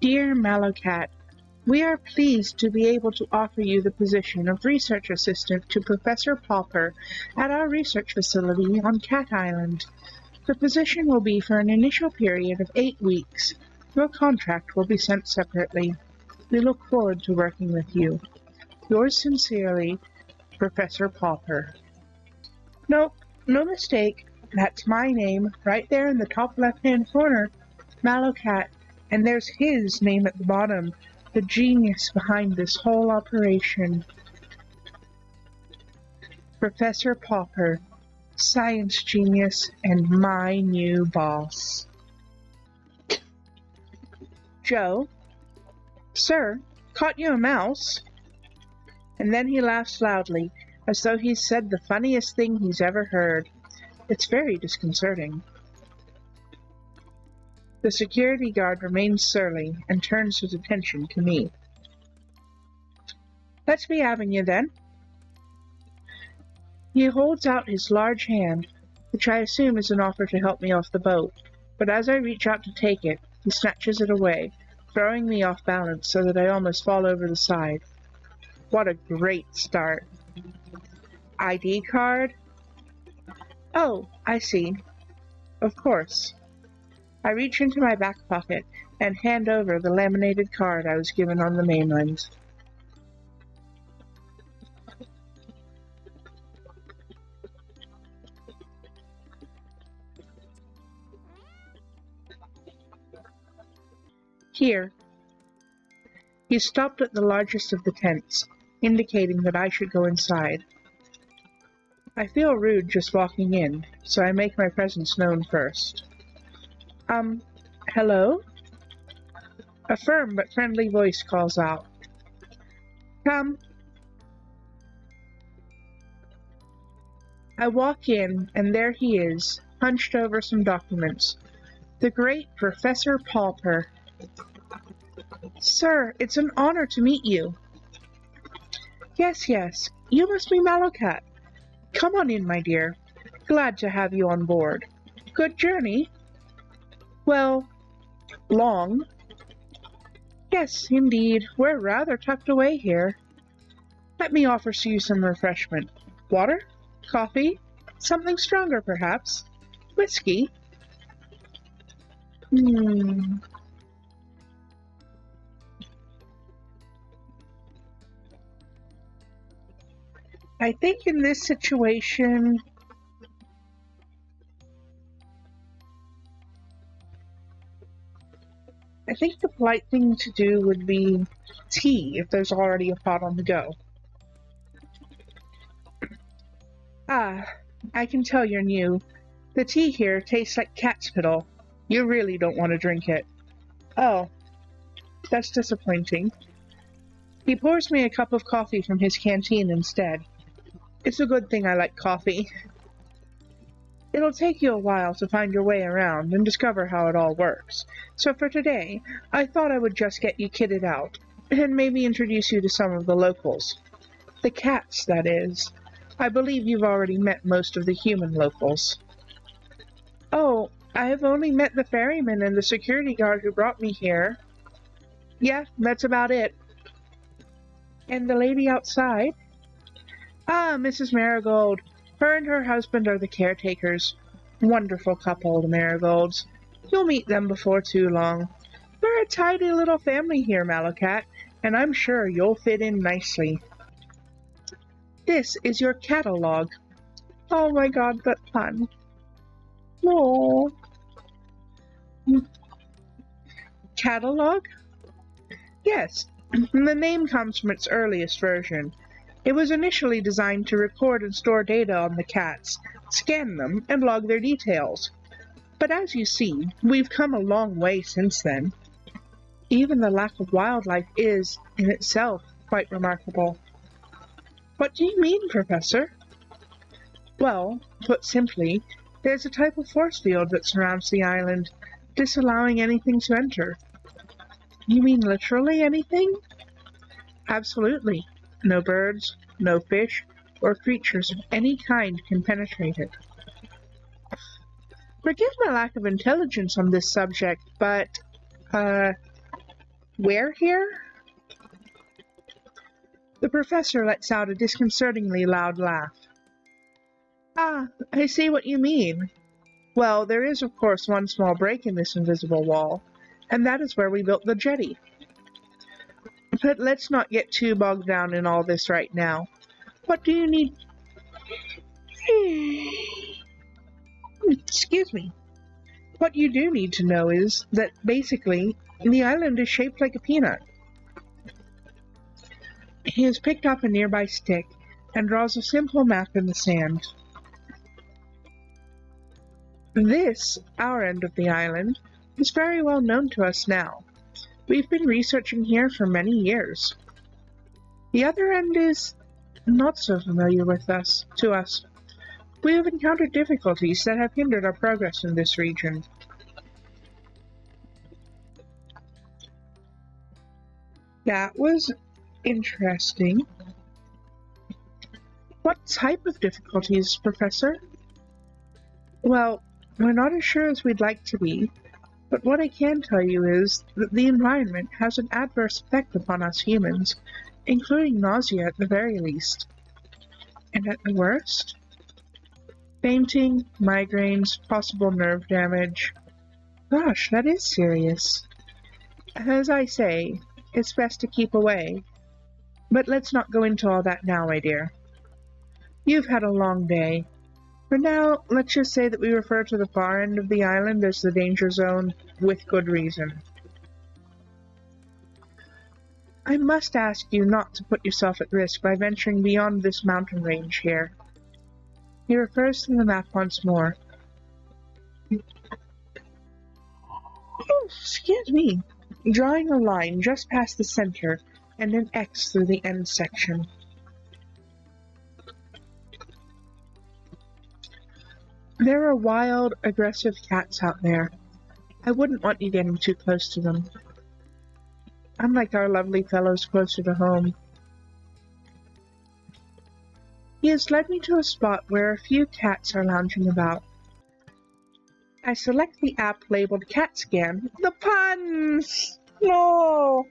Dear MallowCat, we are pleased to be able to offer you the position of research assistant to Professor Pauper at our research facility on Cat Island. The position will be for an initial period of 8 weeks. Your contract will be sent separately. We look forward to working with you. Yours sincerely, Professor Pauper. Nope, no mistake. That's my name, right there in the top left-hand corner, MallowCat, and there's his name at the bottom, the genius behind this whole operation. Professor Pauper, science genius, and my new boss. Joe, sir, caught you a mouse? And then he laughs loudly, as though he's said the funniest thing he's ever heard. It's very disconcerting. The security guard remains surly and turns his attention to me. Let's be having you then. He holds out his large hand, which I assume is an offer to help me off the boat, but as I reach out to take it, he snatches it away, throwing me off balance so that I almost fall over the side. What a great start. ID card? Oh, I see. Of course. I reach into my back pocket and hand over the laminated card I was given on the mainland. Here. He stopped at the largest of the tents, indicating that I should go inside. I feel rude just walking in, so I make my presence known first. Hello? A firm but friendly voice calls out. Come. I walk in, and there he is, hunched over some documents. The great Professor Pauper. Sir, it's an honor to meet you. Yes, you must be MallowCat. Come on in, my dear. Glad to have you on board. Good journey? Well, long. Yes, indeed. We're rather tucked away here. Let me offer you some refreshment. Water? Coffee? Something stronger, perhaps? Whiskey? I think in this situation, I think the polite thing to do would be tea, if there's already a pot on the go. Ah, I can tell you're new. The tea here tastes like cat spittle. You really don't want to drink it. Oh, that's disappointing. He pours me a cup of coffee from his canteen instead. It's a good thing I like coffee. It'll take you a while to find your way around and discover how it all works. So for today, I thought I would just get you kitted out, and maybe introduce you to some of the locals. The cats, that is. I believe you've already met most of the human locals. Oh, I have only met the ferryman and the security guard who brought me here. Yeah, that's about it. And the lady outside? Ah, Mrs. Marigold. Her and her husband are the caretakers. Wonderful couple, the Marigolds. You'll meet them before too long. We're a tidy little family here, MallowCat, and I'm sure you'll fit in nicely. This is your catalog. Oh my god, that pun. No. Catalog? Yes, the name comes from its earliest version. It was initially designed to record and store data on the cats, scan them, and log their details. But as you see, we've come a long way since then. Even the lack of wildlife is, in itself, quite remarkable. What do you mean, Professor? Well, put simply, there's a type of force field that surrounds the island, disallowing anything to enter. You mean literally anything? Absolutely. No birds, no fish, or creatures of any kind can penetrate it. Forgive my lack of intelligence on this subject, but, Where here? The professor lets out a disconcertingly loud laugh. Ah, I see what you mean. Well, there is of course one small break in this invisible wall, and that is where we built the jetty. But let's not get too bogged down in all this right now. What do you need? Excuse me. What you do need to know is that basically the island is shaped like a peanut. He has picked up a nearby stick and draws a simple map in the sand. This, our end of the island, is very well known to us now. We've been researching here for many years. The other end is not so familiar to us. We have encountered difficulties that have hindered our progress in this region. That was interesting. What type of difficulties, Professor? Well, we're not as sure as we'd like to be, but what I can tell you is that the environment has an adverse effect upon us humans, including nausea at the very least. And at the worst? Fainting, migraines, possible nerve damage. Gosh, that is serious. As I say, it's best to keep away. But let's not go into all that now, my dear. You've had a long day. For now, let's just say that we refer to the far end of the island as the danger zone, with good reason. I must ask you not to put yourself at risk by venturing beyond this mountain range here. He refers to the map once more. Oh, excuse me. Drawing a line just past the center and an X through the end section. There are wild, aggressive cats out there. I wouldn't want you getting too close to them. Unlike our lovely fellows closer to home. He has led me to a spot where a few cats are lounging about. I select the app labeled Cat Scan. The puns! No!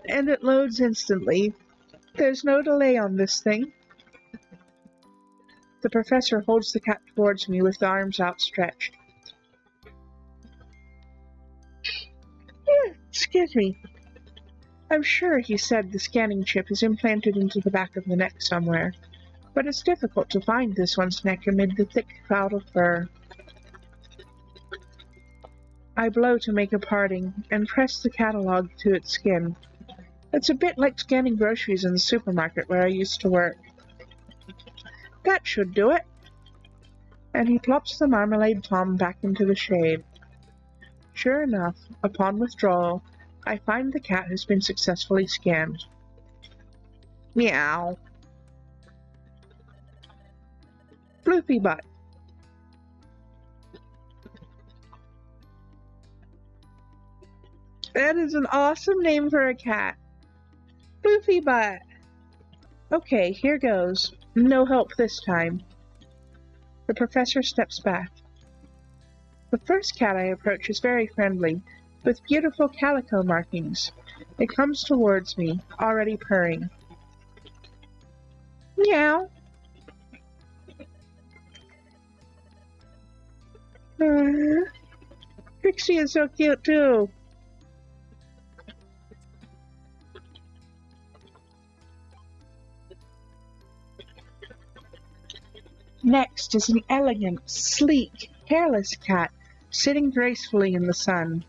And it loads instantly. There's no delay on this thing. The professor holds the cat towards me with the arms outstretched. Excuse me. I'm sure he said the scanning chip is implanted into the back of the neck somewhere, but it's difficult to find this one's neck amid the thick cloud of fur. I blow to make a parting and press the catalog to its skin. It's a bit like scanning groceries in the supermarket where I used to work. That should do it. And he plops the marmalade tom back into the shade. Sure enough, upon withdrawal, I find the cat has been successfully scanned. Meow. Floofy butt. That is an awesome name for a cat. Floofy butt. Okay, here goes. No help this time. The professor steps back. The first cat I approach is very friendly, with beautiful calico markings. It comes towards me, already purring. Meow. Trixie is so cute too. Next is an elegant, sleek, hairless cat sitting gracefully in the sun.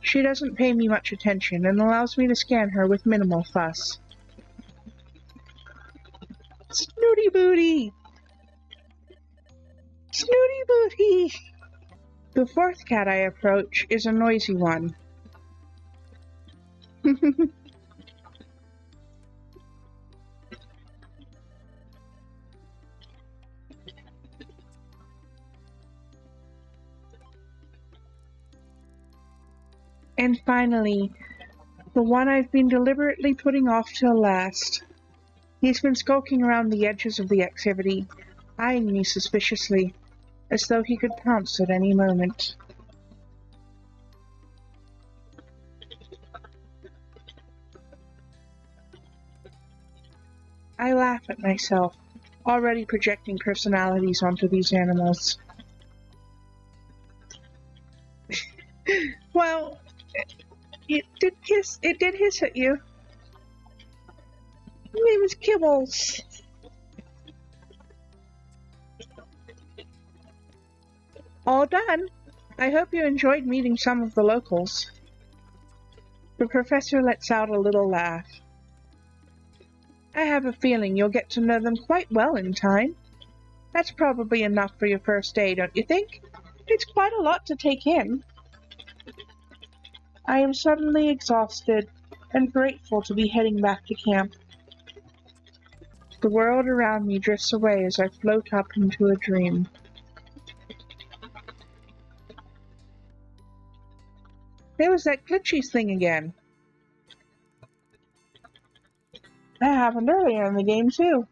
She doesn't pay me much attention and allows me to scan her with minimal fuss. Snooty booty! Snooty booty! The fourth cat I approach is a noisy one. And finally, the one I've been deliberately putting off till last. He's been skulking around the edges of the activity, eyeing me suspiciously, as though he could pounce at any moment. I laugh at myself, already projecting personalities onto these animals. Well, it did hiss at you. His name is Kibbles. All done. I hope you enjoyed meeting some of the locals. The professor lets out a little laugh. I have a feeling you'll get to know them quite well in time. That's probably enough for your first day, don't you think? It's quite a lot to take in. I am suddenly exhausted and grateful to be heading back to camp. The world around me drifts away as I float up into a dream. There was that glitchy thing again. That happened earlier in the game, too.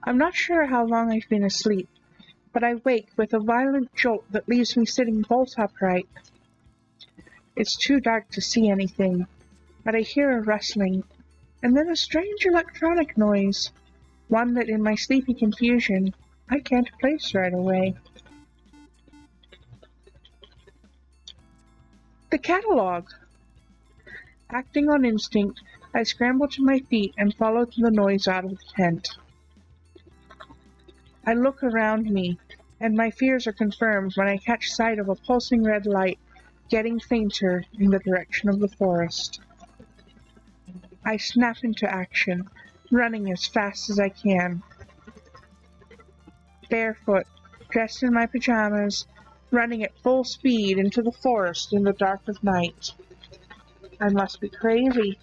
I'm not sure how long I've been asleep, but I wake with a violent jolt that leaves me sitting bolt upright. It's too dark to see anything, but I hear a rustling, and then a strange electronic noise, one that in my sleepy confusion I can't place right away. The catalog! Acting on instinct, I scramble to my feet and follow the noise out of the tent. I look around me, and my fears are confirmed when I catch sight of a pulsing red light getting fainter in the direction of the forest. I snap into action, running as fast as I can. Barefoot, dressed in my pajamas, running at full speed into the forest in the dark of night. I must be crazy,